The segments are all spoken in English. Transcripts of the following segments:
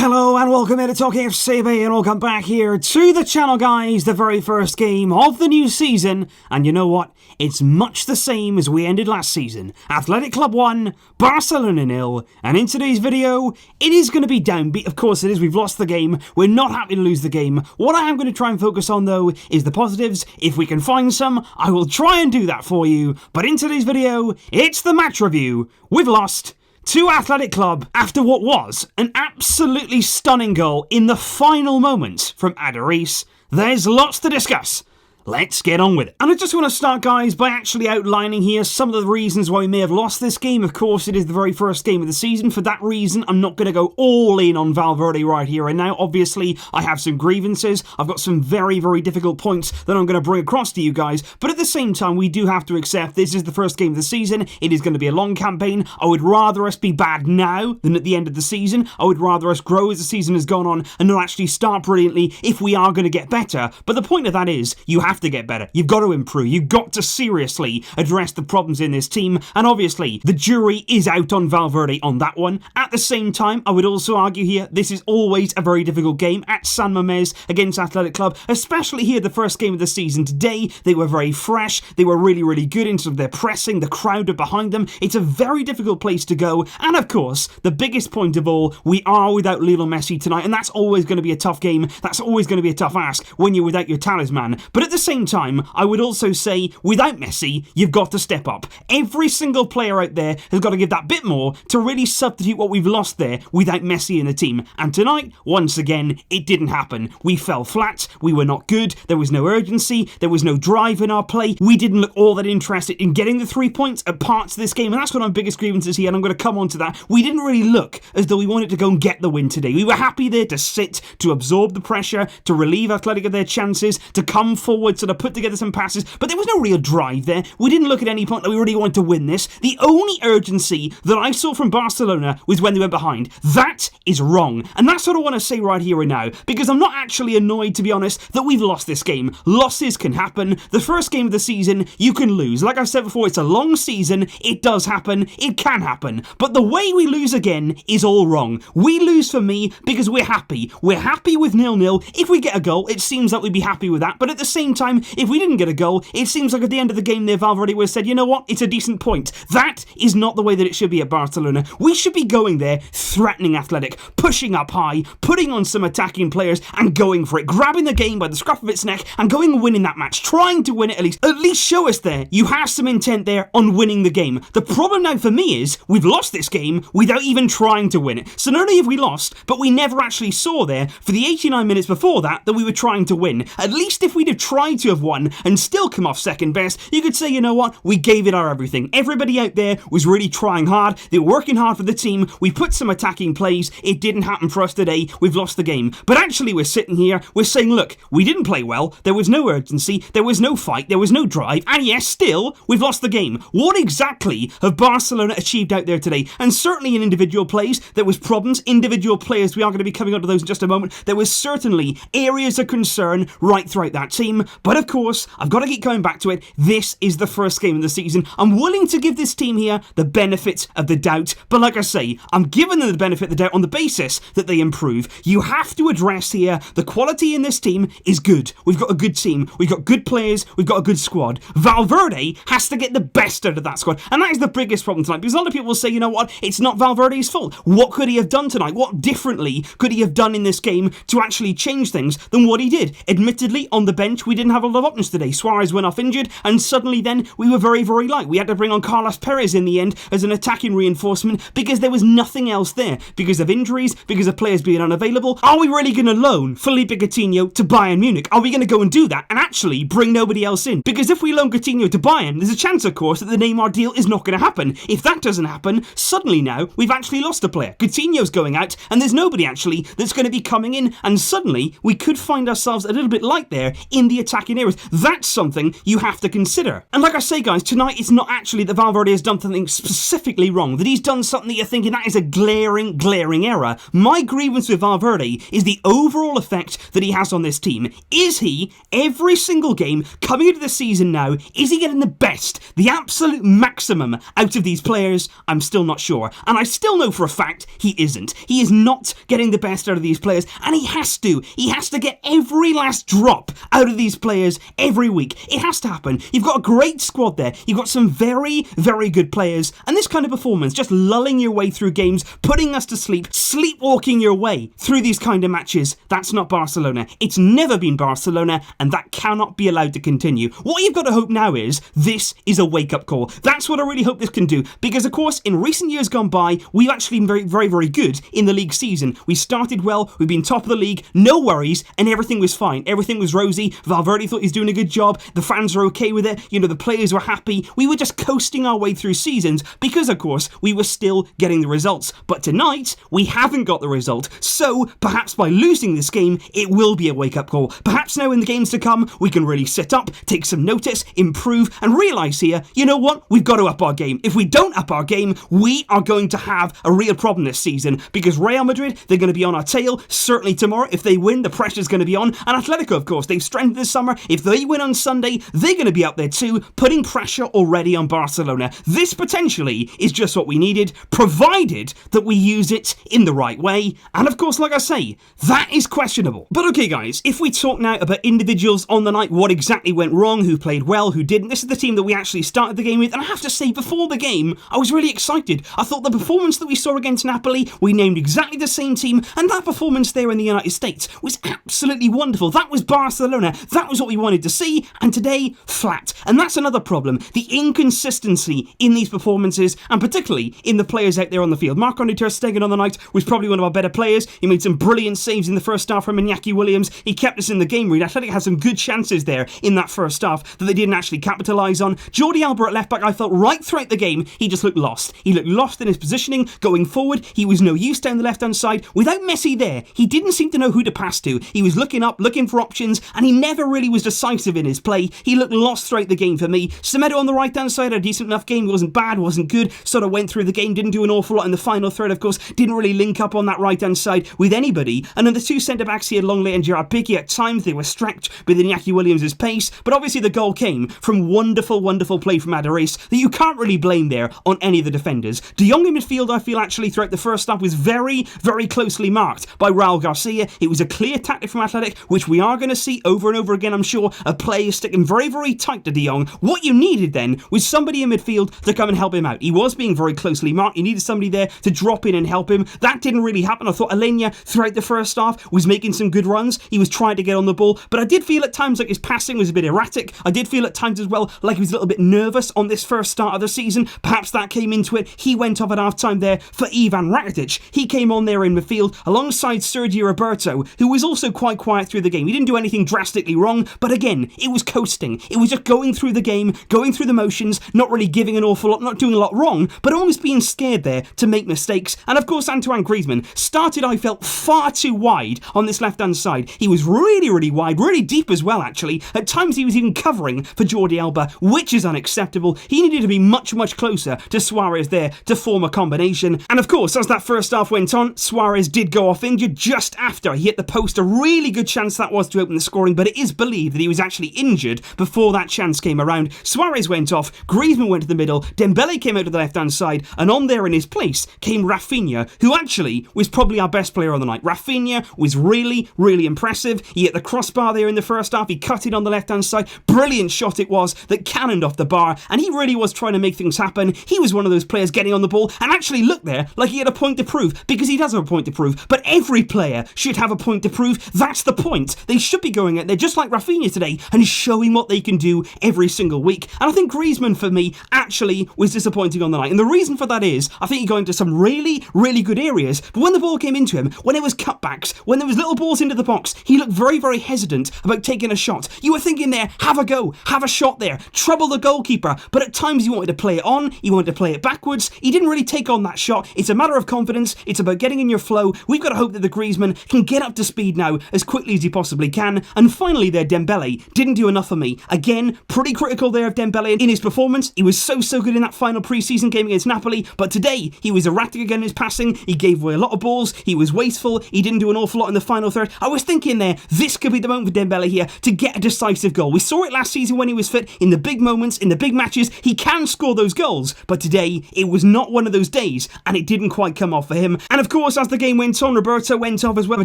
Hello and welcome to TalkFCB and welcome back here to the channel, guys. The very first game of the new season, and you know what? It's much the same as we ended last season. Athletic Club 1, Barcelona 0, and in today's video, it is going to be downbeat. Of course it is, we've lost the game. We're not happy to lose the game. What I am going to try and focus on though is the positives. If we can find some, I will try and do that for you. But in today's video, it's the match review. We've lost to Athletic Club after what was an absolutely stunning goal in the final moments from Aduriz. There's lots to discuss. Let's get on with it. And I just want to start, guys, by actually outlining here some of the reasons why we may have lost this game. Of course, it is the very first game of the season. For that reason, I'm not going to go all in on Valverde right here and now. Obviously, I have some grievances. I've got some very, very difficult points that I'm going to bring across to you guys. But at the same time, we do have to accept this is the first game of the season. It is going to be a long campaign. I would rather us be bad now than at the end of the season. I would rather us grow as the season has gone on and not actually start brilliantly if we are going to get better. But the point of that is, you have to get better. You've got to improve. You've got to seriously address the problems in this team. And obviously, the jury is out on Valverde on that one. At the same time, I would also argue here, this is always a very difficult game at San Mamés against Athletic Club, especially here the first game of the season. Today, they were very fresh. They were really, really good in terms of their pressing. The crowd are behind them. It's a very difficult place to go. And of course, the biggest point of all, we are without Lionel Messi tonight. And that's always going to be a tough game. That's always going to be a tough ask when you're without your talisman. But at the same time, I would also say, without Messi, you've got to step up. Every single player out there has got to give that bit more to really substitute what we've lost there without Messi in the team. And tonight, once again, it didn't happen. We fell flat. We were not good. There was no urgency. There was no drive in our play. We didn't look all that interested in getting the 3 points at parts of this game. And that's one of my biggest grievances here, and I'm going to come on to that. We didn't really look as though we wanted to go and get the win today. We were happy there to sit, to absorb the pressure, to relieve Athletic of their chances, to come forward, sort of put together some passes, but there was no real drive there. We didn't look at any point that we really wanted to win this. The only urgency that I saw from Barcelona was when they went behind. That is wrong. And that's what I want to say right here and now, because I'm not actually annoyed, to be honest, that we've lost this game. Losses can happen. The first game of the season, you can lose. Like I've said before, it's a long season. It does happen. It can happen. But the way we lose again is all wrong. We lose for me because we're happy. We're happy with 0-0. If we get a goal, it seems like we'd be happy with that. But at the same time, if we didn't get a goal, it seems like at the end of the game there, Valverde would have said, you know what, it's a decent point. That is not the way that it should be at Barcelona. We should be going there, threatening Athletic, pushing up high, putting on some attacking players and going for it, grabbing the game by the scruff of its neck and going and winning that match, trying to win it at least. At least show us there you have some intent there on winning the game. The problem now for me is we've lost this game without even trying to win it. So not only have we lost, but we never actually saw there for the 89 minutes before that we were trying to win. At least if we'd have tried to have won and still come off second best, you could say, you know what, we gave it our everything. Everybody out there was really trying hard. They were working hard for the team. We put some attacking plays. It didn't happen for us today. We've lost the game. But actually, we're sitting here, we're saying, look, we didn't play well. There was no urgency. There was no fight. There was no drive. And yes, still, we've lost the game. What exactly have Barcelona achieved out there today? And certainly in individual plays, there was problems. Individual players, we are going to be coming on to those in just a moment. There was certainly areas of concern right throughout that team. But of course, I've got to keep going back to it. This is the first game of the season. I'm willing to give this team here the benefit of the doubt, but like I say, I'm giving them the benefit of the doubt on the basis that they improve. You have to address here, the quality in this team is good. We've got a good team. We've got good players. We've got a good squad. Valverde has to get the best out of that squad, and that is the biggest problem tonight, because a lot of people will say, you know what, it's not Valverde's fault. What could he have done tonight? What differently could he have done in this game to actually change things than what he did? Admittedly, on the bench, we didn't have a lot of options today. Suárez went off injured, and suddenly then we were very, very light. We had to bring on Carlos Perez in the end as an attacking reinforcement because there was nothing else there. Because of injuries, because of players being unavailable. Are we really going to loan Felipe Coutinho to Bayern Munich? Are we going to go and do that and actually bring nobody else in? Because if we loan Coutinho to Bayern, there's a chance, of course, that the Neymar deal is not going to happen. If that doesn't happen, suddenly now we've actually lost a player. Coutinho's going out and there's nobody actually that's going to be coming in, and suddenly we could find ourselves a little bit light there in the attack attacking areas. That's something you have to consider. And like I say, guys, tonight it's not actually that Valverde has done something specifically wrong, that he's done something that you're thinking that is a glaring error. My grievance with Valverde is the overall effect that he has on this team. Is he, every single game, coming into the season now, is he getting the best, the absolute maximum out of these players? I'm still not sure. And I still know for a fact he isn't. He is not getting the best out of these players, and he has to. He has to get every last drop out of these players every week. It has to happen. You've got a great squad there. You've got some very, very good players, and this kind of performance, just lulling your way through games, putting us to sleep, sleepwalking your way through these kind of matches, that's not Barcelona. It's never been Barcelona, and that cannot be allowed to continue. What you've got to hope now is, this is a wake-up call. That's what I really hope this can do, because of course, in recent years gone by, we've actually been very, very good in the league season. We started well, we've been top of the league, no worries, and everything was fine. Everything was rosy. Valverde thought he was doing a good job. The fans were okay with it. You know, the players were happy. We were just coasting our way through seasons because, of course, we were still getting the results. But tonight, we haven't got the result. So, perhaps by losing this game, it will be a wake-up call. Perhaps now in the games to come, we can really sit up, take some notice, improve, and realise here, you know what? We've got to up our game. If we don't up our game, we are going to have a real problem this season, because Real Madrid, they're going to be on our tail, certainly tomorrow. If they win, the pressure's going to be on. And Atletico, of course, they've strengthened this summer. If they win on Sunday, they're going to be up there too, putting pressure already on Barcelona. This potentially is just what we needed, provided that we use it in the right way. And of course, like I say, that is questionable. But okay, guys, if we talk now about individuals on the night, what exactly went wrong, who played well, who didn't, this is the team that we actually started the game with. And I have to say, before the game, I was really excited. I thought the performance that we saw against Napoli, we named exactly the same team, and that performance there in the United States was absolutely wonderful. That was Barcelona. That was what we wanted to see, and today, flat. And that's another problem, the inconsistency in these performances, and particularly in the players out there on the field. Marc-Andre ter Stegen on the night was probably one of our better players. He made some brilliant saves in the first half from Iñaki Williams. He kept us in the game, really. Athletic had some good chances there in that first half that they didn't actually capitalise on. Jordi Alba at left back, I felt right throughout the game, he just looked lost. He looked lost in his positioning, going forward. He was no use down the left-hand side. Without Messi there, he didn't seem to know who to pass to. He was looking up, looking for options, and he never really was decisive in his play. He looked lost throughout the game for me. Semedo on the right-hand side had a decent enough game. He wasn't bad, wasn't good, sort of went through the game, didn't do an awful lot in the final third, of course, didn't really link up on that right-hand side with anybody. And then the two centre-backs here, Longley and Gerard Piqué, at times they were strapped with Iñaki Williams' pace, but obviously the goal came from wonderful, wonderful play from Aduriz that you can't really blame there on any of the defenders. De Jong in midfield, I feel actually throughout the first half was very, very closely marked by Raul Garcia. It was a clear tactic from Athletic, which we are going to see over and over again, I'm sure. A player sticking very, very tight to De Jong. What you needed then was somebody in midfield to come and help him out. He was being very closely marked. You needed somebody there to drop in and help him. That didn't really happen. I thought Alenia throughout the first half was making some good runs. He was trying to get on the ball, but I did feel at times like his passing was a bit erratic. I did feel at times as well like he was a little bit nervous on this first start of the season. Perhaps that came into it. He went off at half-time there for Ivan Rakitic. He came on there in midfield alongside Sergio Roberto, who was also quite quiet through the game. He didn't do anything drastically wrong, but again, it was coasting. It was just going through the game, going through the motions, not really giving an awful lot, not doing a lot wrong, but always being scared there to make mistakes. And of course, Antoine Griezmann started, I felt, far too wide on this left-hand side. He was really, really wide, really deep as well, actually. At times, he was even covering for Jordi Alba, which is unacceptable. He needed to be much, much closer to Suárez there to form a combination. And of course, as that first half went on, Suárez did go off injured just after he hit the post. A really good chance that was to open the scoring, but it is believed that he was actually injured before that chance came around. Suárez went off, Griezmann went to the middle, Dembele came out to the left-hand side, and on there in his place came Rafinha, who actually was probably our best player on the night. Rafinha was really, really impressive. He hit the crossbar there in the first half, he cut it on the left-hand side. Brilliant shot it was that cannoned off the bar, and he really was trying to make things happen. He was one of those players getting on the ball and actually looked there like he had a point to prove, because he does have a point to prove, but every player should have a point to prove. That's the point. They should be going out there just like Rafinha today and showing what they can do every single week. And I think Griezmann, for me, actually was disappointing on the night. And the reason for that is, I think he got into some really, really good areas, but when the ball came into him, when it was cutbacks, when there was little balls into the box, he looked very, very hesitant about taking a shot. You were thinking there, have a go, have a shot there, trouble the goalkeeper, but at times he wanted to play it on, he wanted to play it backwards. He didn't really take on that shot. It's a matter of confidence. It's about getting in your flow. We've got to hope that the Griezmann can get up to speed now as quickly as he possibly can. And finally there, Dembele didn't do enough for me. Again, pretty critical there of Dembele in his performance. He was so good in that final pre-season game against Napoli, but today he was erratic again in his passing. He gave away a lot of balls. He was wasteful. He didn't do an awful lot in the final third. I was thinking there, this could be the moment for Dembele here to get a decisive goal. We saw it last season when he was fit. In the big moments, in the big matches, he can score those goals, but today it was not one of those days, and it didn't quite come off for him. And of course, as the game went on, Roberto went off as well. A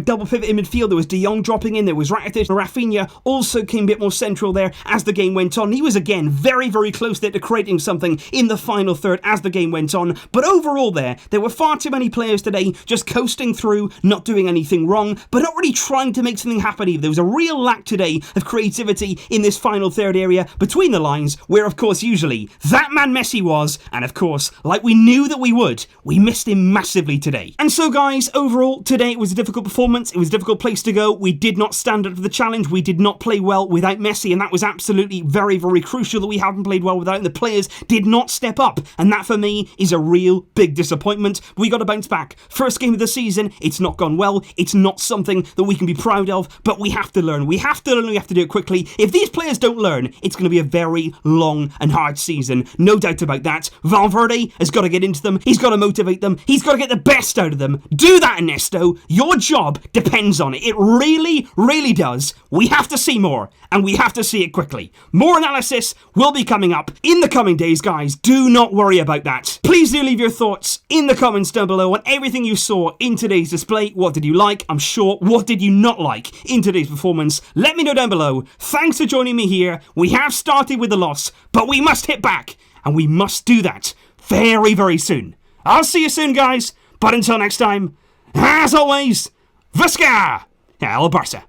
double pivot in midfield. There was De Jong dropping in. There was Rakitic. Rafinha also came a bit more central there as the game went on. He was again very close there to creating something in the final third as the game went on. But overall there were far too many players today just coasting through, not doing anything wrong, but not really trying to make something happen either. There was a real lack today of creativity in this final third area between the lines, where of course usually that man Messi was, and of course, like we knew that we would, we missed him massively today. And so guys, overall, today it was a difficult performance. It was a difficult place to go. We did not stand up to the challenge. We did not play well without Messi, and that was absolutely very crucial that we haven't played well without him. The players did not step up, and that for me is a real big disappointment. We got to bounce back. First game of the season, it's not gone well. It's not something that we can be proud of, but we have to learn. We have to learn. We have to do it quickly. If these players don't learn, it's going to be a very long and hard season. No doubt about that. Valverde has got to get into them. He's got to motivate them. He's got to get the best out of them. Do that, Ernesto. Your job depends on it. It really does. We have to see more, and we have to see it quickly. More analysis will be coming up in the coming days, guys. Do not worry about that. Please do leave your thoughts in the comments down below on everything you saw in today's display. What did you like? I'm sure. What did you not like in today's performance? Let me know down below. Thanks for joining me here. We have started with a loss, but we must hit back, and we must do that very soon. I'll see you soon, guys. But until next time, as always, Visca el Barça.